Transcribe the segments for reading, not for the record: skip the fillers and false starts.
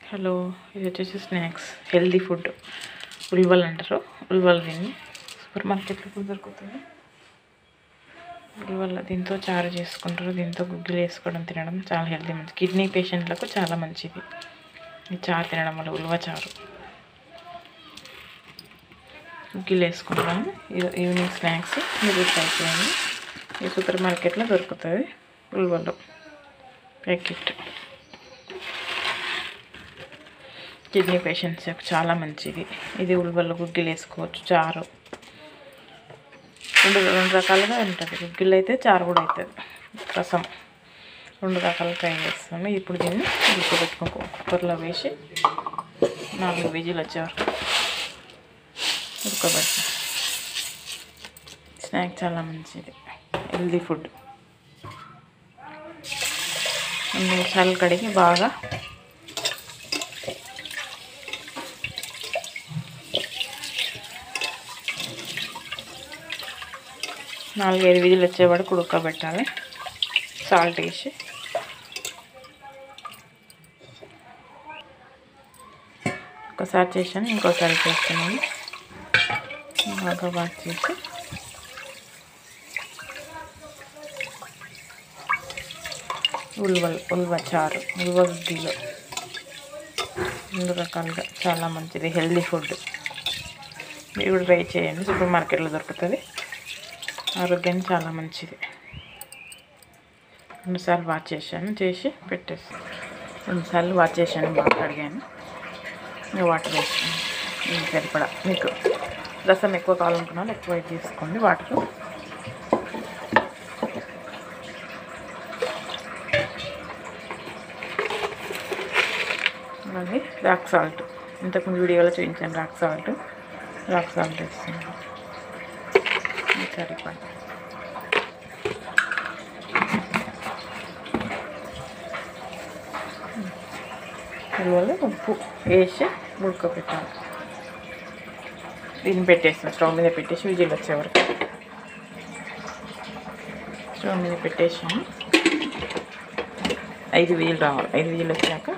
Hello, ఇది వచ్చేసి snacks healthy food ఉల్వల్ అంటారు. ఉల్వల్ దీన్ని సూపర్ మార్కెట్లో కూడా దొరుకుతుంది. ఉల్వల్ దీంతో చారు చేసుకుంటారు. దీంతో గుగ్గిలు వేసుకోవడం తినడం చాలా హెల్దీ, మంచి కిడ్నీ పేషెంట్లకు చాలా మంచిది. ఈ చారు తినడం వల్ల ఉల్వ చారు గుగ్గిలు వేసుకుంటాము. ఈవినింగ్ స్నాక్స్ మీరు ట్రై చేయండి. ఈ సూపర్ మార్కెట్లో దొరుకుతుంది ఉల్వలు ప్యాకెట్. కిడ్నీ పేషెంట్స్ చాలా మంచిది. ఇది ఉల్వల్లో గుగ్గిలు వేసుకోవచ్చు. చారు రెండు రకాలుగా ఉంటుంది. గుగ్గిలు అయితే చారు కూడా అవుతుంది. రసం రెండు రకాలు ట్రై చేస్తాము. ఇప్పుడు దీన్ని ఉడకబెట్టుకో కుక్కర్లో వేసి 4 విజిల్ వచ్చే వరకు ఉడకబెడతాం. స్నాక్ చాలా మంచిది, హెల్దీ ఫుడ్. 2 నిమిషాలు కడిగి బాగా నాలుగు 5 విజిల్ వచ్చే వరకు ఉడకబెట్టాలి. సాల్ట్ వేసి ఒకసారి చేసాను, ఇంకోసారి చేస్తున్నాను. బాగా వాష్ చేసి ఉల్వ చారు, ఉల్వ గుగ్గిలు 2 రకాలుగా చాలా మంచిది, హెల్దీ ఫుడ్. మీరు కూడా ట్రై చేయండి. సూపర్ మార్కెట్లో దొరుకుతుంది. ఆరోగ్యానికి చాలా మంచిది. 2 సార్లు వాష్ చేశాను, చేసి పెట్టేస్తాను. 2 సార్లు వాష్ చేశాను, బాగా కడిగాను. వాటర్ వేసాను. సరిపడా మీకు రసం ఎక్కువ కావాలనుకున్నాను, ఎక్కువ తీసుకోండి. వాటర్ అలాగే రాక్ సాల్ట్, ఇంతకుముందు వీడియోలో చూపించాను. రాక్ సాల్ట్ వేస్తాను సరిపడా. అందువల్ల ఉప్పు వేసి ఉడకబెట్టాలి. దీన్ని పెట్టేస్తాం. స్టవ్ మీద పెట్టేసి విజిల్ వచ్చే వరకు స్టవ్ మీద పెట్టేసాము. 5 విజిల్ రావాలి. 5 విజిల్ వచ్చాక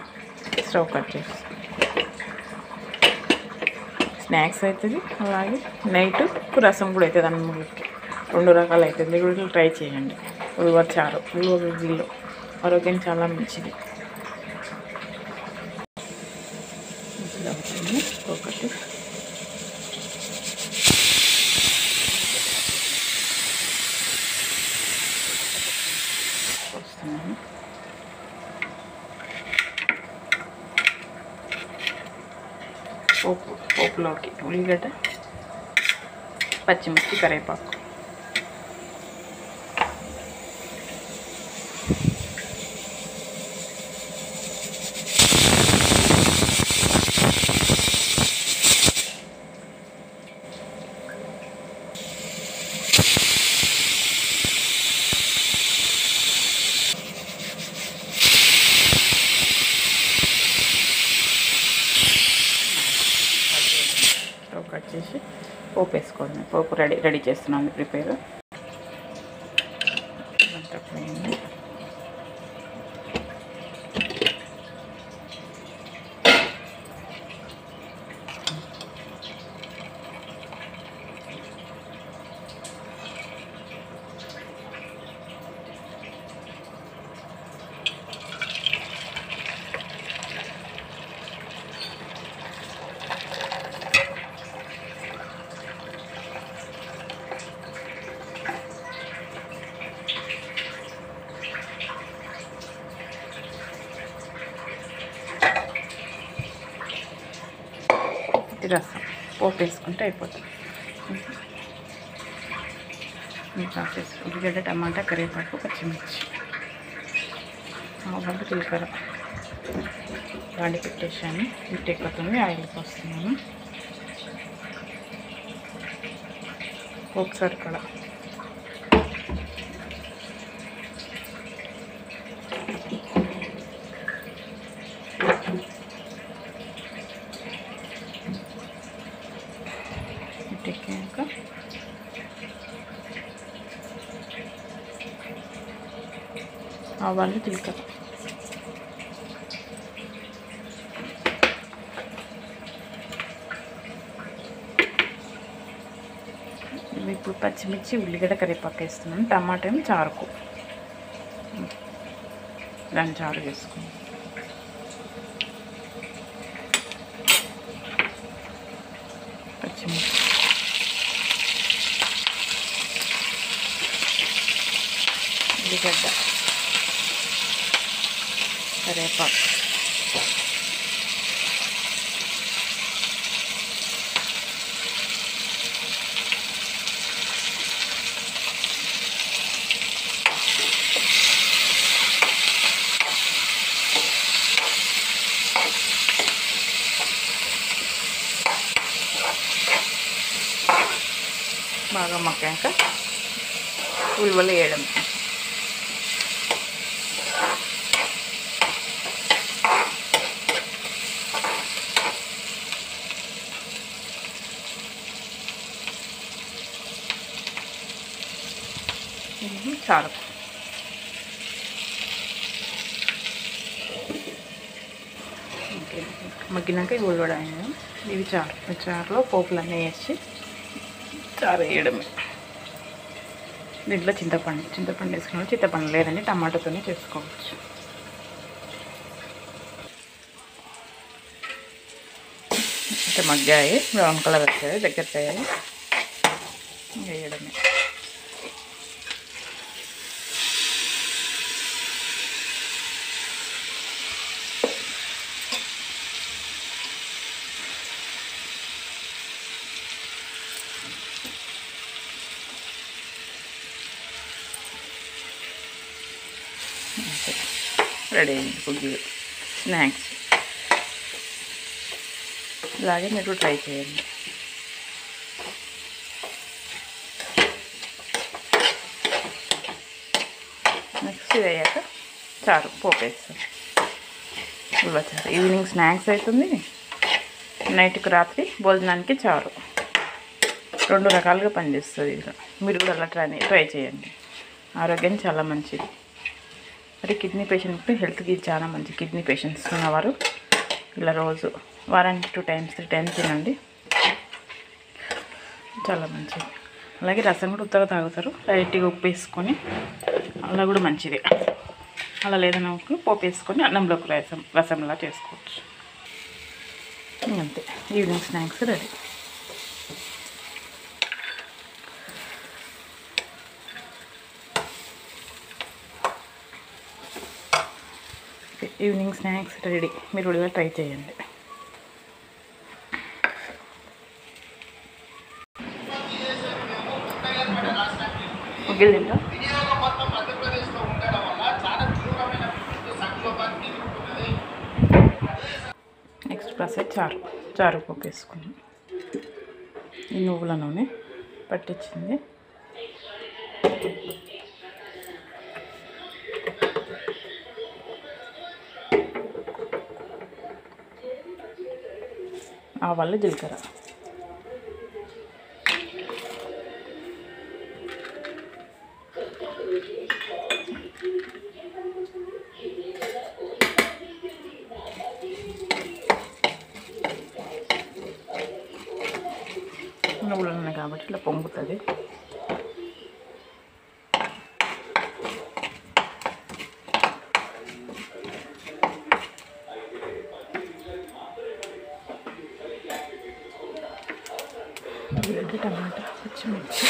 స్టవ్ కట్ చేస్తాం. స్నాక్స్ అవుతుంది, అలాగే నైట్ రసం కూడా అవుతుంది. అన్నిటికి 2 రకాలు అవుతుంది. మీరు కూడా ట్రై చేయండి. ఉల్వ చారు, ఉల్వ గుగ్గిలు ఆరోగ్యానికి చాలా మంచిది. ఒకటి వస్తున్నాను. పోపులోకి ఉల్లిగడ్డ, పచ్చిమిర్చి, కరివేపాకు, కట్ చేసి పోపు వేసుకోండి. పోపు రెడీ చేస్తున్నాను. ప్రిపేర్ రసం పోపు వేసుకుంటే అయిపోతుంది. ఉల్లిగడ్డ, టమాటా, కరివేపాకు, పచ్చిమిర్చి, ఆవాలు, జీలకర్ర వాడి పెట్టేసాను. ఇటు ఎక్కుతుంది. ఆయిల్ పోస్తున్నాను. పోపు సరిపడా ఎక్కాక ఆవాలు, జీలకర్ర ఇప్పుడు పచ్చిమిర్చి ఉల్లిగడ్డ కరివేపాకు వేస్తున్నాను. టమాటా ఏమో చారుకు, దాన్ని చారు వేసుకున్నాను. పచ్చిమిర్చి, ఉల్లిగడ్డ, కరివేపాకు, బాగా మగ్గాక ఉల్లిపాయలు వేయడం. చారు మగ్గినాక ఇవి ఉల్లిగడ్డ, ఇవి చారు. చారులో పోపులన్నీ వేసి చారు వేయడమే. దీంట్లో చింతపండు వేసుకున్నాం. చింతపండు లేదండి, టమాటాతోనే చేసుకోవచ్చు. అంటే మగ్గాయి, బ్రౌన్ కలర్ వచ్చాయి, దగ్గర తయారు వేయడమే. రెడీ అయింది కొద్దిగా స్నాక్స్. ఇలాగే మీరు ట్రై చేయండి. నెక్స్ట్ ఇది అయ్యాక చారు పోపేస్తాం. ఇవ్వ చారు ఈవినింగ్ స్నాక్స్ అవుతుంది, నైట్కి రాత్రి భోజనానికి చారు. 2 రకాలుగా పనిచేస్తుంది. ఇలా మీరు కూడా అలా ట్రై చేయండి. ఆరోగ్యానికి చాలా మంచిది. మరి కిడ్నీ పేషెంట్కి హెల్త్కి చాలా మంచి. కిడ్నీ పేషెంట్స్ ఉన్నవారు ఇలా రోజు వారానికి 2 times 3 times తినండి, చాలా మంచిది. అలాగే రసం కూడా ఉత్తగా తాగుతారు, లైట్గా ఉప్పు వేసుకొని, అలా కూడా మంచిది. అలా లేదన్నా పోపు వేసుకొని అన్నంలోకి రసంలా చేసుకోవచ్చు. అంతే, evening snacks ready. Evening snacks ready. మీరు కూడా ట్రై చేయండి. నెక్స్ట్ ప్రాసెస్ చారు పోపు వేసుకున్నాం. ఈ నువ్వుల నూనె పట్టించింది, ఆవాలు, జీలకర్ర, నువ్వులు ఉన్నాయి కాబట్టి ఇట్లా పొంగుతుంది. ఉల్లిగడ్డ, టమాటా, పచ్చిమిర్చి,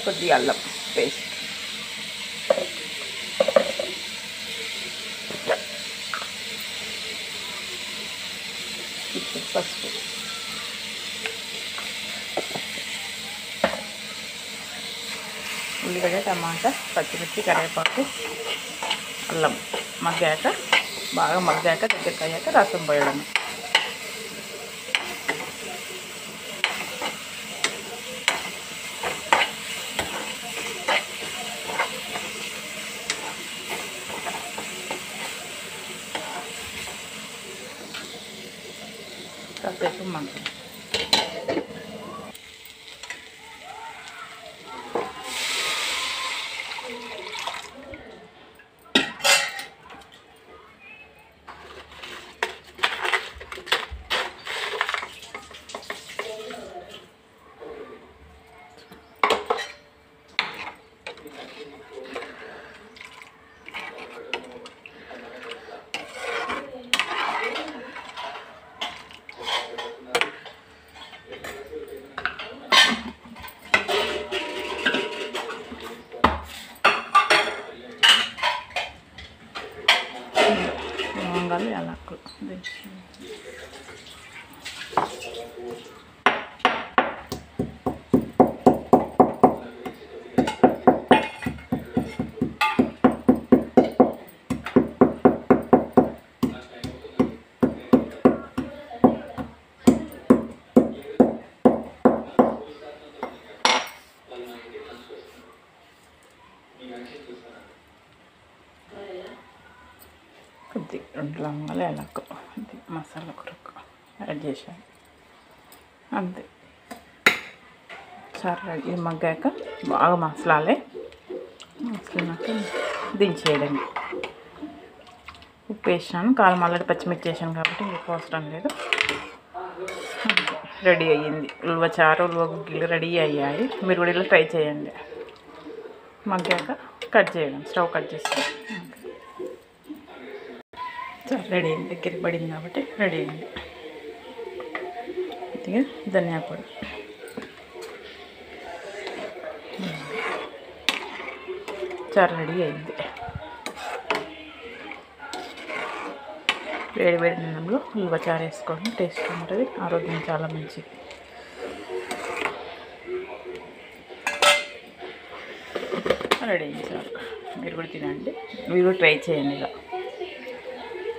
కొద్దిగా అల్లం పేస్ట్, పసుపు, ఉల్లిగడ్డ, టమాటా, పచ్చిమిర్చి, కరివేపాకు, అల్లం మగ్గాక, బాగా మగ్గాక దగ్గరికి అయ్యాక రసం పోయడం. అంతే 2 లవంగాలు యాలకు అంతే మసాలా కొరకు యాడ్ చేశాను అంతే. సరే ఇది మగ్గాక బాగా మసలాలే. మసలినాక దించేయడం. ఉప్పు వేసాను, కారం ఆల్రెడీ పచ్చిమిర్చి వేసాను కాబట్టి ఉప్పు అవసరం లేదు. రెడీ అయ్యింది ఉలువ చారు, ఉలువ గుగ్గిలు రెడీ అయ్యాయి. మీరు కూడా ఇలా ట్రై చేయండి. మగ్గాక కట్ చేయడం, స్టవ్ కట్ చేస్తే సరే రెడీ అయింది. దగ్గరికి పడింది కాబట్టి రెడీ అయింది. కొద్దిగా ధనియా పొడి, చారు రెడీ అయింది. వేడి వేడి అన్నంలో ఉలువ చారు వేసుకోండి, టేస్ట్ ఉంటుంది, ఆరోగ్యం చాలా మంచిది. రెడీ అయింది చారు. మీరు కూడా తినండి, మీరు కూడా ట్రై చేయండి ఇలా.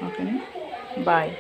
ఓకేనా, బాయ్.